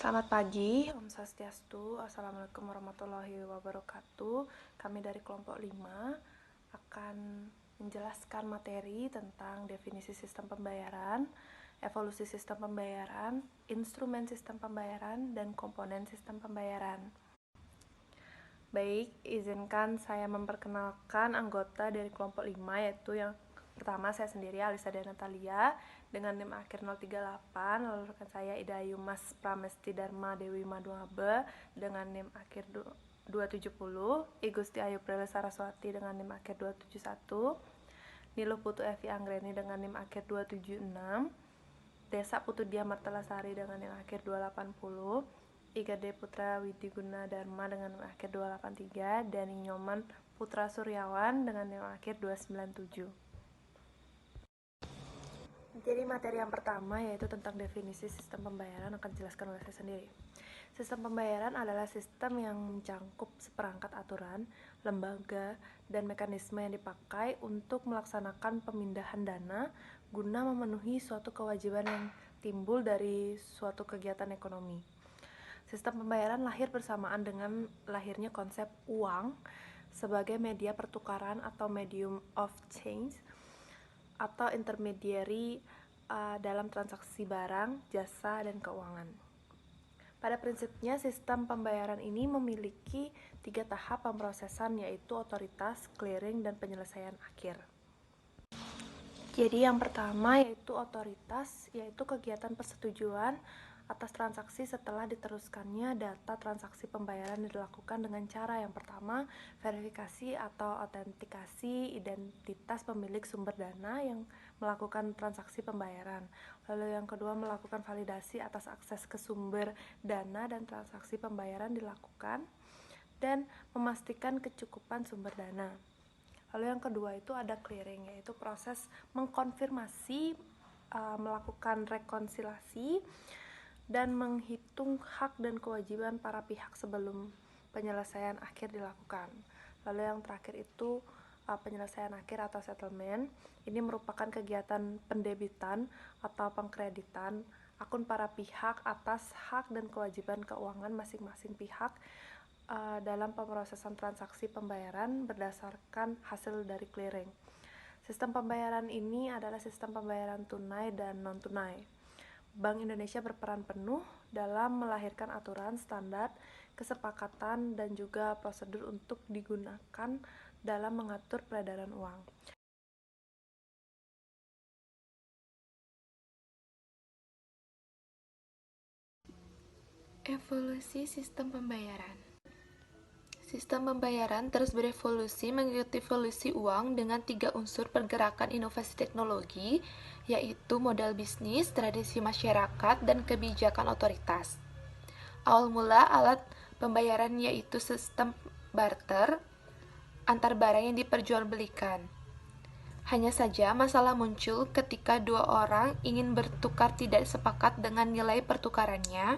Selamat pagi, Om Swastiastu, Assalamualaikum warahmatullahi wabarakatuh. Kami dari kelompok 5 akan menjelaskan materi tentang definisi sistem pembayaran, evolusi sistem pembayaran, instrumen sistem pembayaran, dan komponen sistem pembayaran. Baik, izinkan saya memperkenalkan anggota dari kelompok 5, yaitu yang pertama saya sendiri, Alisa dan Natalia, dengan NIM akhir 038, lalu rekan saya Idayu Mas Pramesti Dharma Dewi Maduabe dengan NIM akhir 270, Igusti Ayu Prele Saraswati dengan NIM akhir 271, Niluh Putu Evi Anggreni dengan NIM akhir 276, Desa Putu Dia Martelasari dengan NIM akhir 280, Igade Putra Widiguna Dharma dengan NIM akhir 283, dan Nyoman Putra Suryawan dengan NIM akhir 297. Jadi materi yang pertama yaitu tentang definisi sistem pembayaran akan dijelaskan oleh saya sendiri. Sistem pembayaran adalah sistem yang mencangkup seperangkat aturan, lembaga, dan mekanisme yang dipakai untuk melaksanakan pemindahan dana guna memenuhi suatu kewajiban yang timbul dari suatu kegiatan ekonomi. Sistem pembayaran lahir bersamaan dengan lahirnya konsep uang sebagai media pertukaran atau medium of change atau intermediary dalam transaksi barang, jasa, dan keuangan. Pada prinsipnya, sistem pembayaran ini memiliki 3 tahap pemrosesan, yaitu otoritas, clearing, dan penyelesaian akhir. Jadi yang pertama yaitu otoritas, yaitu kegiatan persetujuan atas transaksi setelah diteruskannya data transaksi pembayaran dilakukan dengan cara yang pertama, verifikasi atau autentikasi identitas pemilik sumber dana yang melakukan transaksi pembayaran. Lalu yang kedua, melakukan validasi atas akses ke sumber dana dan transaksi pembayaran dilakukan, dan memastikan kecukupan sumber dana. Lalu yang kedua itu ada clearing, yaitu proses mengkonfirmasi, melakukan rekonsiliasi, dan menghitung hak dan kewajiban para pihak sebelum penyelesaian akhir dilakukan. Lalu yang terakhir itu penyelesaian akhir atau settlement. Ini merupakan kegiatan pendebitan atau pengkreditan akun para pihak atas hak dan kewajiban keuangan masing-masing pihak dalam pemrosesan transaksi pembayaran berdasarkan hasil dari clearing. Sistem pembayaran ini adalah sistem pembayaran tunai dan non-tunai. Bank Indonesia berperan penuh dalam melahirkan aturan, standar, kesepakatan, dan juga prosedur untuk digunakan dalam mengatur peredaran uang. Evolusi sistem pembayaran. Sistem pembayaran terus berevolusi mengikuti evolusi uang dengan 3 unsur pergerakan inovasi teknologi, yaitu modal bisnis, tradisi masyarakat, dan kebijakan otoritas. Awal mula alat pembayaran yaitu sistem barter antar barang yang diperjualbelikan. Hanya saja masalah muncul ketika 2 orang ingin bertukar tidak sepakat dengan nilai pertukarannya,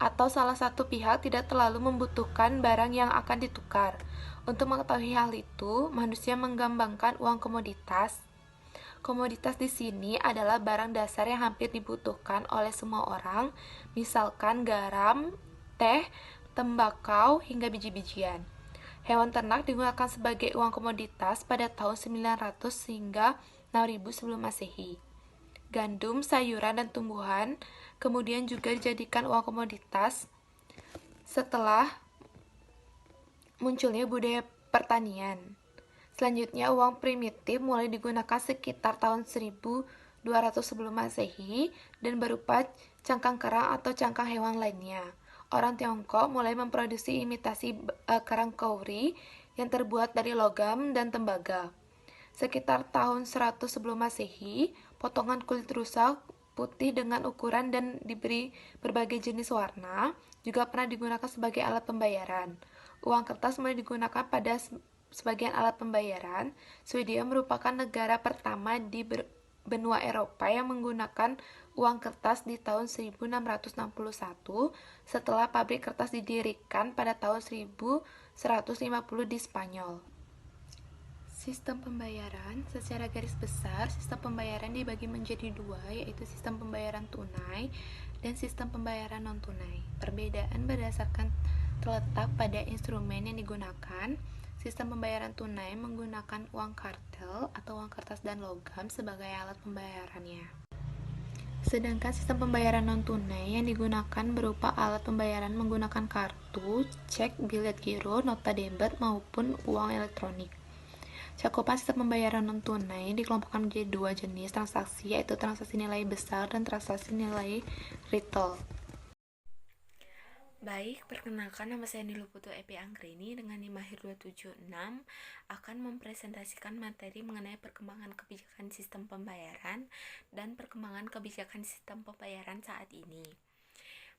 atau salah satu pihak tidak terlalu membutuhkan barang yang akan ditukar. Untuk mengetahui hal itu, manusia mengembangkan uang komoditas. Komoditas di sini adalah barang dasar yang hampir dibutuhkan oleh semua orang, misalkan garam, teh, tembakau, hingga biji-bijian. Hewan ternak digunakan sebagai uang komoditas pada tahun 900 hingga 6000 sebelum Masehi. Gandum, sayuran, dan tumbuhan kemudian juga dijadikan uang komoditas setelah munculnya budaya pertanian. Selanjutnya, uang primitif mulai digunakan sekitar tahun 1200 sebelum Masehi dan berupa cangkang kerang atau cangkang hewan lainnya. Orang Tiongkok mulai memproduksi imitasi kerang kauri yang terbuat dari logam dan tembaga. Sekitar tahun 100 sebelum Masehi, potongan kulit rusa putih dengan ukuran dan diberi berbagai jenis warna juga pernah digunakan sebagai alat pembayaran. Uang kertas mulai digunakan pada sebagian alat pembayaran. Swedia merupakan negara pertama di benua Eropa yang menggunakan uang kertas di tahun 1661 setelah pabrik kertas didirikan pada tahun 1150 di Spanyol. Sistem pembayaran, secara garis besar, sistem pembayaran dibagi menjadi dua, yaitu sistem pembayaran tunai dan sistem pembayaran non-tunai. Perbedaan berdasarkan terletak pada instrumen yang digunakan. Sistem pembayaran tunai menggunakan uang kartel atau uang kertas dan logam sebagai alat pembayarannya. Sedangkan sistem pembayaran non-tunai yang digunakan berupa alat pembayaran menggunakan kartu, cek, bilet giro, nota debit, maupun uang elektronik. Cakupan sistem pembayaran non-tunai dikelompokkan menjadi dua jenis transaksi, yaitu transaksi nilai besar dan transaksi nilai retail. Baik, perkenalkan nama saya Niluputu Epi Anggreni dengan NIM Mahir 276 akan mempresentasikan materi mengenai perkembangan kebijakan sistem pembayaran dan perkembangan kebijakan sistem pembayaran saat ini.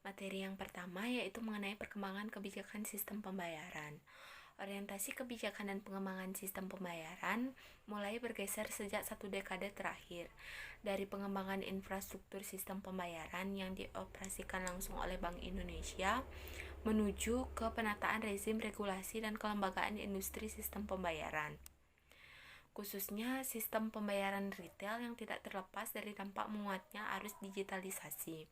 Materi yang pertama yaitu mengenai perkembangan kebijakan sistem pembayaran. Orientasi kebijakan dan pengembangan sistem pembayaran mulai bergeser sejak 1 dekade terakhir, dari pengembangan infrastruktur sistem pembayaran yang dioperasikan langsung oleh Bank Indonesia menuju ke penataan rezim regulasi dan kelembagaan industri sistem pembayaran, khususnya sistem pembayaran retail yang tidak terlepas dari dampak menguatnya arus digitalisasi.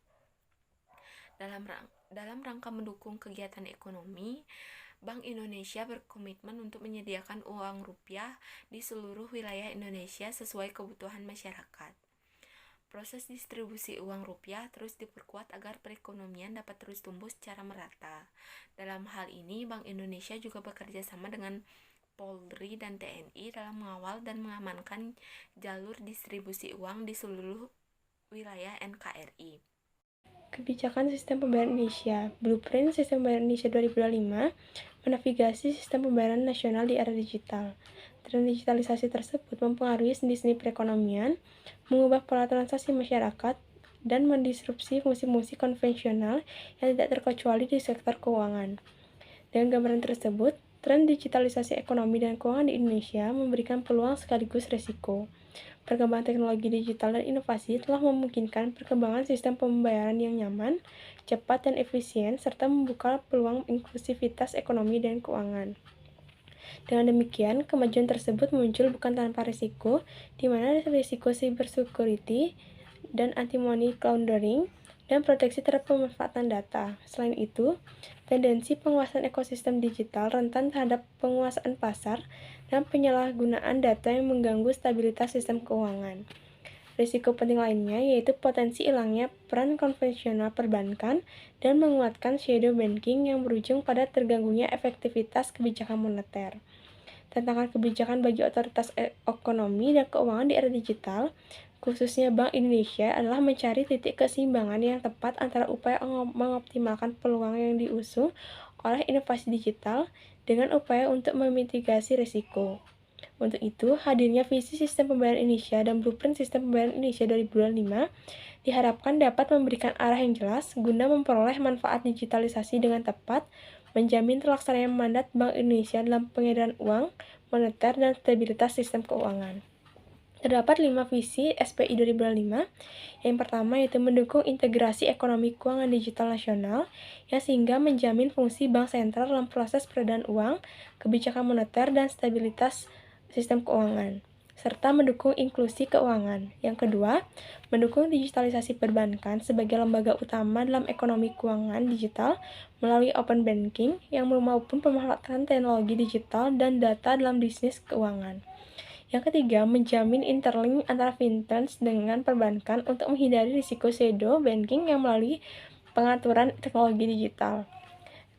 Dalam rangka mendukung kegiatan ekonomi, Bank Indonesia berkomitmen untuk menyediakan uang rupiah di seluruh wilayah Indonesia sesuai kebutuhan masyarakat. Proses distribusi uang rupiah terus diperkuat agar perekonomian dapat terus tumbuh secara merata. Dalam hal ini, Bank Indonesia juga bekerja sama dengan Polri dan TNI dalam mengawal dan mengamankan jalur distribusi uang di seluruh wilayah NKRI. Kebijakan Sistem Pembayaran Indonesia, Blueprint Sistem Pembayaran Indonesia 2025, menavigasi sistem pembayaran nasional di era digital. Tren digitalisasi tersebut mempengaruhi sendi-sendi perekonomian, mengubah pola transaksi masyarakat, dan mendisrupsi fungsi-fungsi konvensional yang tidak terkecuali di sektor keuangan. Dengan gambaran tersebut, tren digitalisasi ekonomi dan keuangan di Indonesia memberikan peluang sekaligus risiko. Perkembangan teknologi digital dan inovasi telah memungkinkan perkembangan sistem pembayaran yang nyaman, cepat, dan efisien, serta membuka peluang inklusivitas ekonomi dan keuangan. Dengan demikian, kemajuan tersebut muncul bukan tanpa risiko, di mana risiko cybersecurity dan anti-money laundering dan proteksi terhadap pemanfaatan data. Selain itu, tendensi penguasaan ekosistem digital rentan terhadap penguasaan pasar dan penyalahgunaan data yang mengganggu stabilitas sistem keuangan. Risiko penting lainnya yaitu potensi hilangnya peran konvensional perbankan dan menguatkan shadow banking yang berujung pada terganggunya efektivitas kebijakan moneter. Tantangan kebijakan bagi otoritas ekonomi dan keuangan di era digital, khususnya Bank Indonesia, adalah mencari titik keseimbangan yang tepat antara upaya mengoptimalkan peluang yang diusung oleh inovasi digital dengan upaya untuk memitigasi risiko. Untuk itu, hadirnya visi Sistem Pembayaran Indonesia dan Blueprint Sistem Pembayaran Indonesia 2025 diharapkan dapat memberikan arah yang jelas guna memperoleh manfaat digitalisasi dengan tepat, menjamin terlaksananya mandat Bank Indonesia dalam pengedaran uang, moneter, dan stabilitas sistem keuangan. Terdapat 5 visi SPI 2025. Yang pertama yaitu mendukung integrasi ekonomi keuangan digital nasional yang sehingga menjamin fungsi bank sentral dalam proses peredaran uang, kebijakan moneter, dan stabilitas sistem keuangan, serta mendukung inklusi keuangan. Yang kedua, mendukung digitalisasi perbankan sebagai lembaga utama dalam ekonomi keuangan digital melalui open banking yang maupun pemanfaatan teknologi digital dan data dalam bisnis keuangan. Yang ketiga, menjamin interlink antara fintech dengan perbankan untuk menghindari risiko shadow banking yang melalui pengaturan teknologi digital,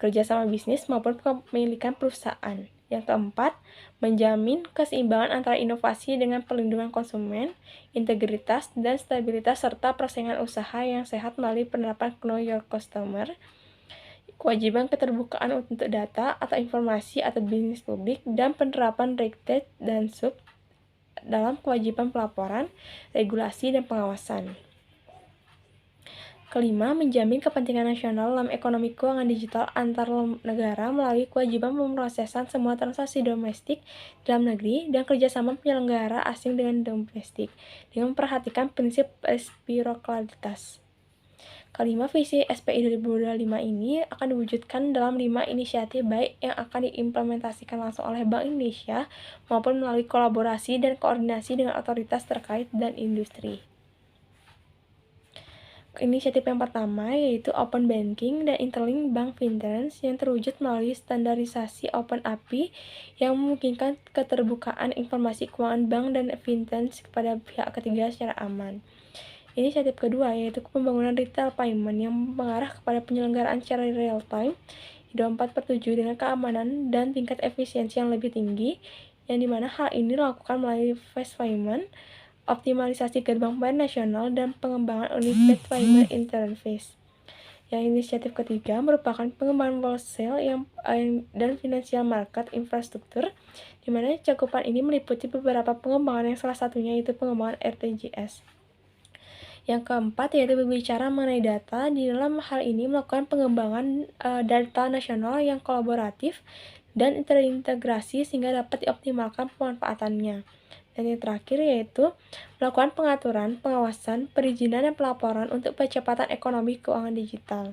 kerjasama bisnis maupun kepemilikan perusahaan. Yang keempat, menjamin keseimbangan antara inovasi dengan perlindungan konsumen, integritas dan stabilitas serta persaingan usaha yang sehat melalui penerapan Know Your Customer, kewajiban keterbukaan untuk data atau informasi atau bisnis publik, dan penerapan RegTech dan SUP dalam kewajiban pelaporan, regulasi, dan pengawasan. Kelima, menjamin kepentingan nasional dalam ekonomi keuangan digital antar negara melalui kewajiban pemrosesan semua transaksi domestik dalam negeri dan kerjasama penyelenggara asing dengan domestik, dengan memperhatikan prinsip resiprokalitas. Kelima, visi SPI 2025 ini akan diwujudkan dalam 5 inisiatif baik yang akan diimplementasikan langsung oleh Bank Indonesia maupun melalui kolaborasi dan koordinasi dengan otoritas terkait dan industri. Inisiatif yang pertama yaitu Open Banking dan Interlink Bank Finance yang terwujud melalui standarisasi Open API yang memungkinkan keterbukaan informasi keuangan bank dan fintech kepada pihak ketiga secara aman. Inisiatif kedua yaitu pembangunan retail payment yang mengarah kepada penyelenggaraan secara real time 24/7 dengan keamanan dan tingkat efisiensi yang lebih tinggi, yang dimana hal ini dilakukan melalui fast payment, optimalisasi gerbang pembayaran nasional, dan pengembangan unified payment interface. Yang inisiatif ketiga merupakan pengembangan wholesale dan financial market infrastruktur, di mana cakupan ini meliputi beberapa pengembangan yang salah satunya yaitu pengembangan RTGS. Yang keempat yaitu berbicara mengenai data. Di dalam hal ini melakukan pengembangan data nasional yang kolaboratif dan terintegrasi sehingga dapat dioptimalkan pemanfaatannya. Dan yang terakhir yaitu melakukan pengaturan, pengawasan, perizinan, dan pelaporan untuk percepatan ekonomi keuangan digital.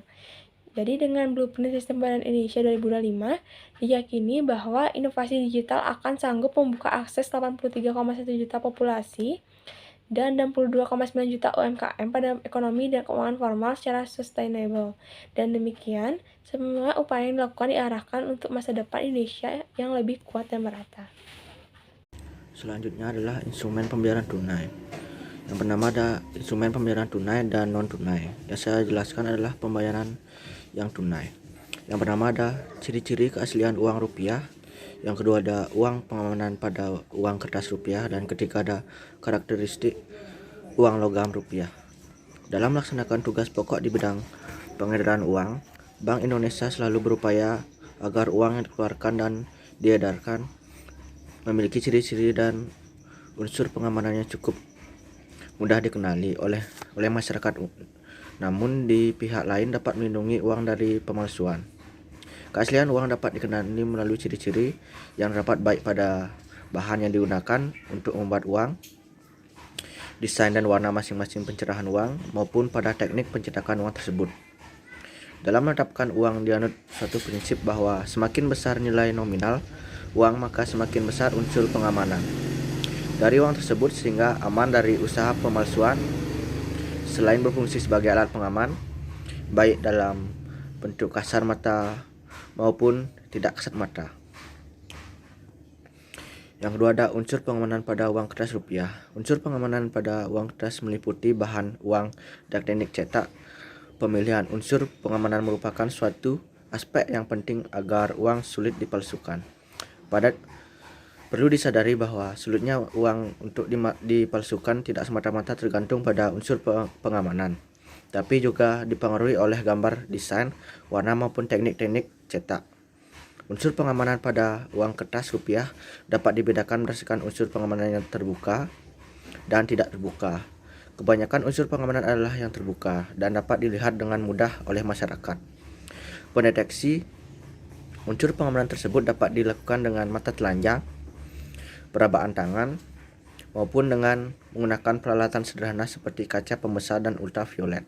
Jadi dengan Blueprint Sistem Pembayaran Indonesia 2025, diyakini bahwa inovasi digital akan sanggup membuka akses 83,1 juta populasi dan 62,9 juta UMKM pada ekonomi dan keuangan formal secara sustainable. Dan demikian, semua upaya yang dilakukan diarahkan untuk masa depan Indonesia yang lebih kuat dan merata. Selanjutnya adalah instrumen pembayaran tunai. Yang pertama ada instrumen pembayaran tunai dan non-tunai. Yang saya jelaskan adalah pembayaran yang tunai. Yang pertama ada ciri-ciri keaslian uang rupiah. Yang kedua ada uang pengamanan pada uang kertas rupiah, dan ketiga ada karakteristik uang logam rupiah. Dalam melaksanakan tugas pokok di bidang pengedaran uang, Bank Indonesia selalu berupaya agar uang yang dikeluarkan dan diedarkan memiliki ciri-ciri dan unsur pengamanan yang cukup mudah dikenali oleh masyarakat, namun di pihak lain dapat melindungi uang dari pemalsuan. Keaslian uang dapat dikenali melalui ciri-ciri yang terdapat baik pada bahan yang digunakan untuk membuat uang, desain dan warna masing-masing pencerahan uang, maupun pada teknik pencetakan uang tersebut. Dalam menetapkan uang dianut suatu prinsip bahwa semakin besar nilai nominal uang maka semakin besar unsur pengamanan dari uang tersebut sehingga aman dari usaha pemalsuan. Selain berfungsi sebagai alat pengaman baik dalam bentuk kasar mata maupun tidak kasat mata. Yang kedua ada unsur pengamanan pada uang kertas rupiah. Unsur pengamanan pada uang kertas meliputi bahan uang dan teknik cetak. Pemilihan unsur pengamanan merupakan suatu aspek yang penting agar uang sulit dipalsukan. Perlu disadari bahwa sulitnya uang untuk dipalsukan tidak semata-mata tergantung pada unsur pengamanan, tapi juga dipengaruhi oleh gambar, desain, warna maupun teknik-teknik cetak. Unsur pengamanan pada uang kertas rupiah dapat dibedakan berdasarkan unsur pengamanan yang terbuka dan tidak terbuka. Kebanyakan unsur pengamanan adalah yang terbuka dan dapat dilihat dengan mudah oleh masyarakat. Pendeteksi unsur pengamanan tersebut dapat dilakukan dengan mata telanjang, perabaan tangan, maupun dengan menggunakan peralatan sederhana seperti kaca pembesar dan ultraviolet.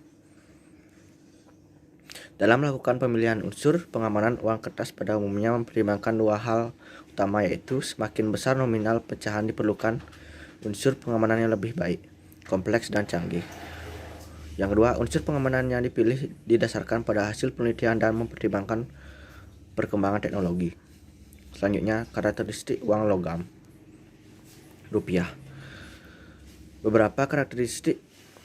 Dalam melakukan pemilihan unsur pengamanan uang kertas pada umumnya mempertimbangkan dua hal utama, yaitu semakin besar nominal pecahan diperlukan unsur pengamanan yang lebih baik, kompleks dan canggih. Yang kedua, unsur pengamanan yang dipilih didasarkan pada hasil penelitian dan mempertimbangkan perkembangan teknologi. Selanjutnya, karakteristik uang logam rupiah. Beberapa karakteristik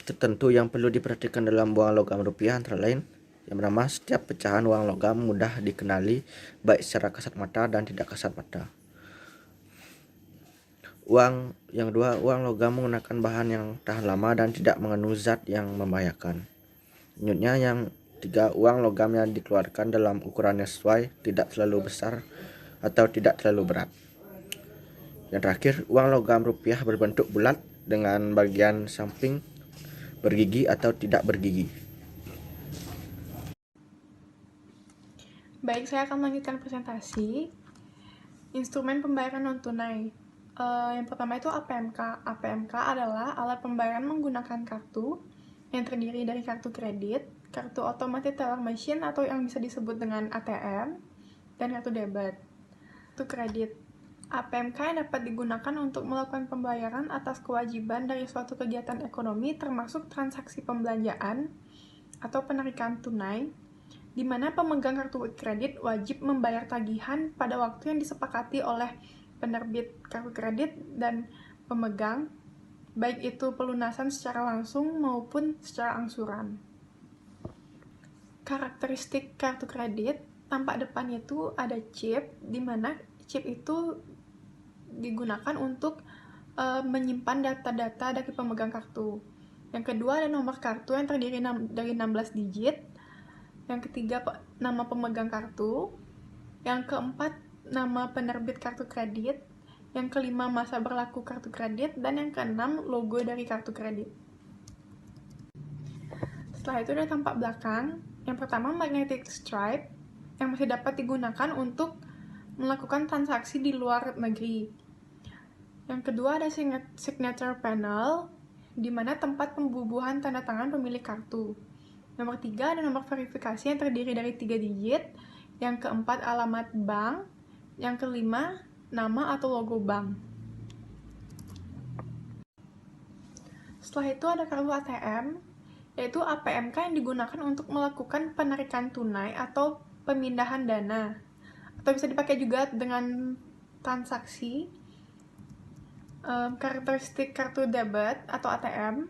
tertentu yang perlu diperhatikan dalam uang logam rupiah antara lain: yang pertama, setiap pecahan uang logam mudah dikenali baik secara kasat mata dan tidak kasat mata. Yang kedua, uang logam menggunakan bahan yang tahan lama dan tidak mengandung zat yang membahayakan. Selanjutnya, yang ketiga, uang logam yang dikeluarkan dalam ukuran yang sesuai, tidak terlalu besar atau tidak terlalu berat. Yang terakhir, uang logam rupiah berbentuk bulat dengan bagian samping bergigi atau tidak bergigi. Baik, saya akan melanjutkan presentasi instrumen pembayaran non-tunai. Yang pertama itu APMK. APMK adalah alat pembayaran menggunakan kartu yang terdiri dari kartu kredit, kartu automatic teller machine atau yang bisa disebut dengan ATM, dan kartu debit. Kartu kredit APMK yang dapat digunakan untuk melakukan pembayaran atas kewajiban dari suatu kegiatan ekonomi termasuk transaksi pembelanjaan atau penarikan tunai, di mana pemegang kartu kredit wajib membayar tagihan pada waktu yang disepakati oleh penerbit kartu kredit dan pemegang, baik itu pelunasan secara langsung maupun secara angsuran. Karakteristik kartu kredit, tampak depannya itu ada chip, di mana chip itu digunakan untuk menyimpan data-data dari pemegang kartu. Yang kedua ada nomor kartu yang terdiri dari 16 digit. Yang ketiga nama pemegang kartu. Yang keempat nama penerbit kartu kredit. Yang kelima masa berlaku kartu kredit. Dan yang keenam logo dari kartu kredit. Setelah itu ada tampak belakang. Yang pertama magnetic stripe yang masih dapat digunakan untuk melakukan transaksi di luar negeri. Yang kedua ada signature panel, di mana tempat pembubuhan tanda tangan pemilik kartu. Nomor 3 ada nomor verifikasi yang terdiri dari 3 digit. Yang keempat alamat bank. Yang kelima nama atau logo bank. Setelah itu ada kartu ATM, yaitu APMK yang digunakan untuk melakukan penarikan tunai atau pemindahan dana. Atau bisa dipakai juga dengan transaksi. Karakteristik kartu debit atau ATM,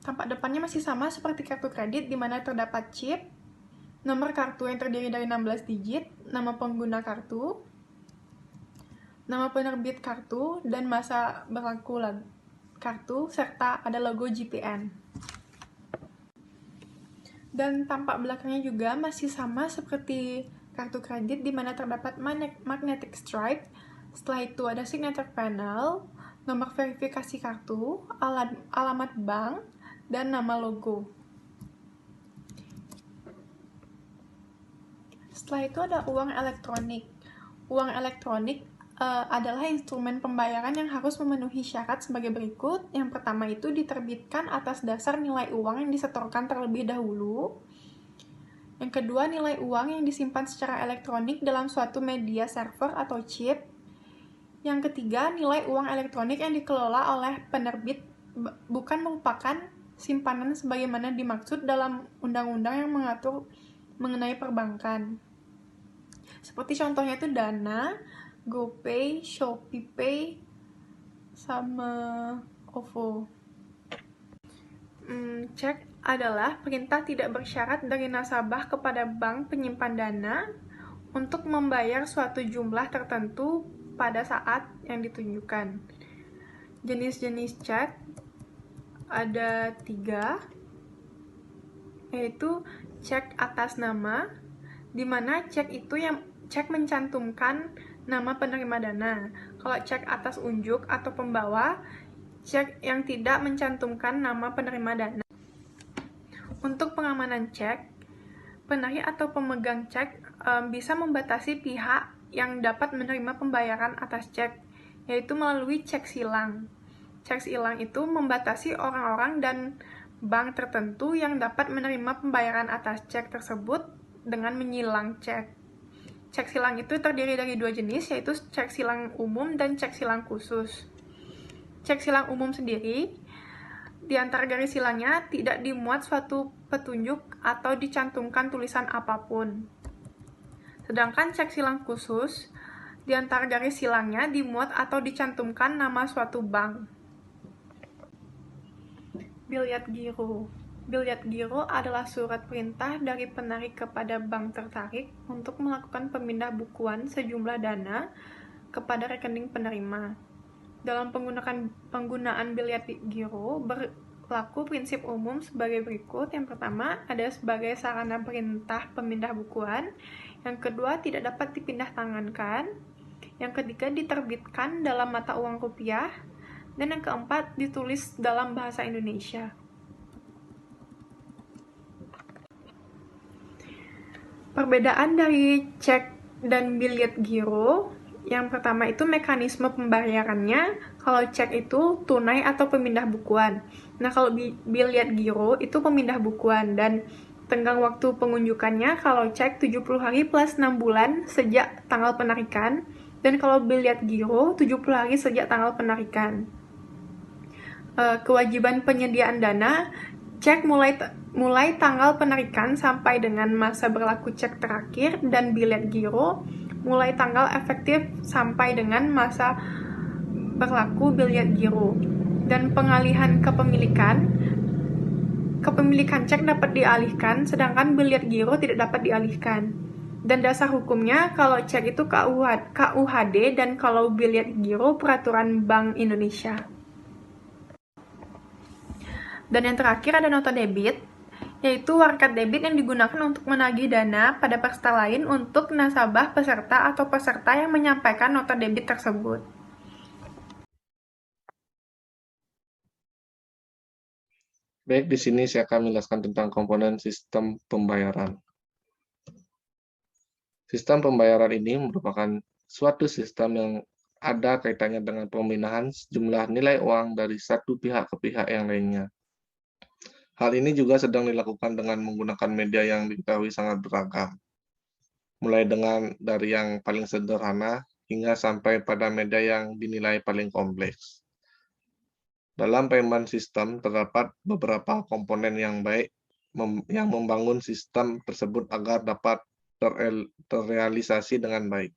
tampak depannya masih sama seperti kartu kredit, di mana terdapat chip, nomor kartu yang terdiri dari 16 digit, nama pengguna kartu, nama penerbit kartu, dan masa berlaku kartu, serta ada logo GPN. Dan tampak belakangnya juga masih sama seperti kartu kredit, di mana terdapat magnetic stripe. Setelah itu ada signature panel, nomor verifikasi kartu, alamat bank, dan nama logo. Setelah itu ada uang elektronik. Uang elektronik adalah instrumen pembayaran yang harus memenuhi syarat sebagai berikut. Yang pertama itu diterbitkan atas dasar nilai uang yang disetorkan terlebih dahulu. Yang kedua, nilai uang yang disimpan secara elektronik dalam suatu media server atau chip. Yang ketiga, nilai uang elektronik yang dikelola oleh penerbit bukan merupakan simpanan sebagaimana dimaksud dalam undang-undang yang mengatur mengenai perbankan. Seperti contohnya itu Dana, GoPay, ShopeePay, sama OVO. Cek adalah perintah tidak bersyarat dari nasabah kepada bank penyimpan dana untuk membayar suatu jumlah tertentu pada saat yang ditunjukkan. Jenis-jenis cek ada 3, yaitu cek atas nama, di mana cek mencantumkan nama penerima dana. Kalau cek atas unjuk atau pembawa, cek yang tidak mencantumkan nama penerima dana. Untuk pengamanan cek, penarik atau pemegang cek bisa membatasi pihak yang dapat menerima pembayaran atas cek, yaitu melalui cek silang. Cek silang itu membatasi orang-orang dan bank tertentu yang dapat menerima pembayaran atas cek tersebut dengan menyilang cek. Cek silang itu terdiri dari 2 jenis, yaitu cek silang umum dan cek silang khusus. Cek silang umum sendiri, di antara garis silangnya tidak dimuat suatu petunjuk atau dicantumkan tulisan apapun. Sedangkan cek silang khusus, di antara garis silangnya dimuat atau dicantumkan nama suatu bank. Bilyat giro. Bilyat giro adalah surat perintah dari penarik kepada bank tertarik untuk melakukan pemindah bukuan sejumlah dana kepada rekening penerima. Dalam penggunaan bilyat giro berlaku prinsip umum sebagai berikut. Yang pertama, ada sebagai sarana perintah pemindah bukuan. Yang kedua, tidak dapat dipindah tangankan. Yang ketiga, diterbitkan dalam mata uang rupiah. Dan yang keempat, ditulis dalam bahasa Indonesia. Perbedaan dari cek dan bilyat giro, yang pertama itu mekanisme pembayarannya. Kalau cek itu tunai atau pemindah bukuan. Nah, kalau bil lihat giro itu pemindah bukuan, dan tenggang waktu pengunjukannya kalau cek 70 hari plus 6 bulan sejak tanggal penarikan, dan kalau bil lihat giro 70 hari sejak tanggal penarikan. Kewajiban penyediaan dana, cek mulai tanggal penarikan sampai dengan masa berlaku cek terakhir, dan bil lihat giro mulai tanggal efektif sampai dengan masa berlaku bil lihat giro. Dan pengalihan kepemilikan cek dapat dialihkan, sedangkan bil lihat giro tidak dapat dialihkan. Dan dasar hukumnya, kalau cek itu KUHD, dan kalau bil lihat giro Peraturan Bank Indonesia. Dan yang terakhir ada nota debit, yaitu warkat debit yang digunakan untuk menagih dana pada peserta lain untuk nasabah peserta atau peserta yang menyampaikan nota debit tersebut. Baik, di sini saya akan menjelaskan tentang komponen sistem pembayaran. Sistem pembayaran ini merupakan suatu sistem yang ada kaitannya dengan pemindahan sejumlah nilai uang dari satu pihak ke pihak yang lainnya. Hal ini juga sedang dilakukan dengan menggunakan media yang diketahui sangat beragam, mulai dari yang paling sederhana hingga sampai pada media yang dinilai paling kompleks. Dalam payment system terdapat beberapa komponen yang baik yang membangun sistem tersebut agar dapat terrealisasi dengan baik.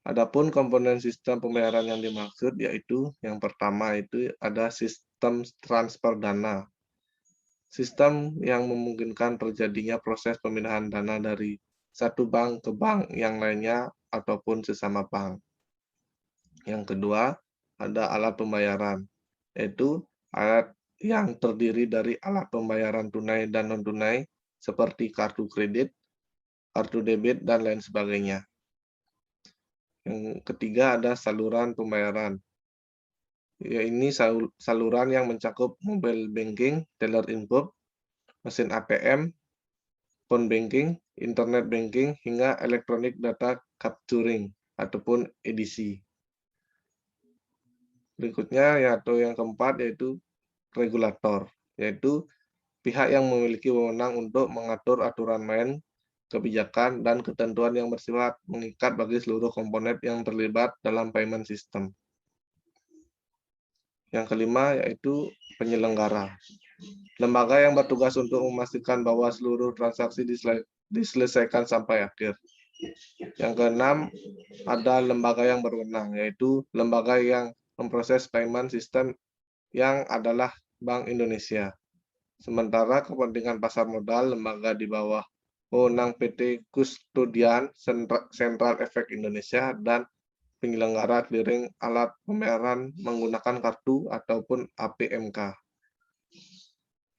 Adapun komponen sistem pembayaran yang dimaksud yaitu yang pertama itu ada sistem transfer dana. Sistem yang memungkinkan terjadinya proses pemindahan dana dari satu bank ke bank yang lainnya ataupun sesama bank. Yang kedua, ada alat pembayaran, yaitu alat yang terdiri dari alat pembayaran tunai dan non-tunai seperti kartu kredit, kartu debit, dan lain sebagainya. Yang ketiga ada saluran pembayaran. Ini saluran yang mencakup mobile banking, teller input, mesin ATM, phone banking, internet banking, hingga electronic data capturing ataupun EDC. Berikutnya yaitu yang keempat yaitu regulator, yaitu pihak yang memiliki wewenang untuk mengatur aturan main, kebijakan, dan ketentuan yang bersifat mengikat bagi seluruh komponen yang terlibat dalam payment system. Yang kelima yaitu penyelenggara. Lembaga yang bertugas untuk memastikan bahwa seluruh transaksi diselesaikan sampai akhir. Yang keenam, ada lembaga yang berwenang, yaitu lembaga yang memproses payment system yang adalah Bank Indonesia. Sementara kepentingan pasar modal, lembaga di bawah wewenang PT Kustodian Central Efek Indonesia, dan penyelenggara clearing alat pembayaran menggunakan kartu ataupun APMK.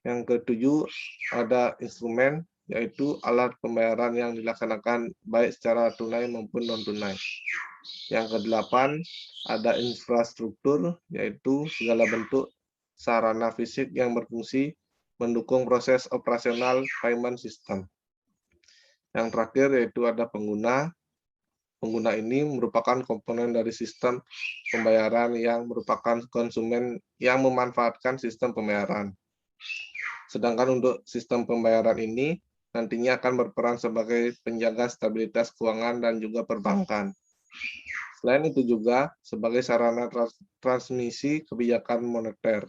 Yang ketujuh, ada instrumen, yaitu alat pembayaran yang dilaksanakan baik secara tunai maupun non-tunai. Yang kedelapan, ada infrastruktur, yaitu segala bentuk sarana fisik yang berfungsi mendukung proses operasional payment system. Yang terakhir yaitu ada pengguna. Pengguna ini merupakan komponen dari sistem pembayaran yang merupakan konsumen yang memanfaatkan sistem pembayaran. Sedangkan untuk sistem pembayaran ini nantinya akan berperan sebagai penjaga stabilitas keuangan dan juga perbankan. Selain itu juga sebagai sarana transmisi kebijakan moneter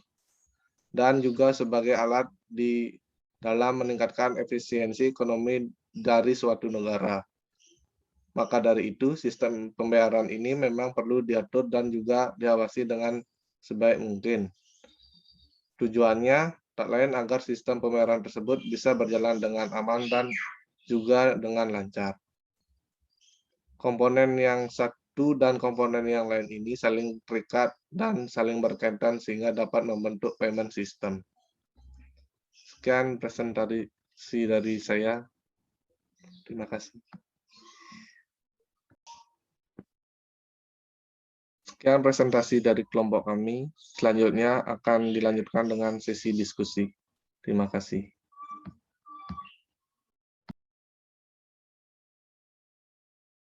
dan juga sebagai alat di dalam meningkatkan efisiensi ekonomi dari suatu negara. Maka dari itu, sistem pembayaran ini memang perlu diatur dan juga diawasi dengan sebaik mungkin. Tujuannya tak lain agar sistem pembayaran tersebut bisa berjalan dengan aman dan juga dengan lancar. Komponen yang satu dan komponen yang lain ini saling terikat dan saling berkaitan sehingga dapat membentuk payment system. Sekian presentasi dari saya. Terima kasih. Sekian presentasi dari kelompok kami. Selanjutnya akan dilanjutkan dengan sesi diskusi. Terima kasih.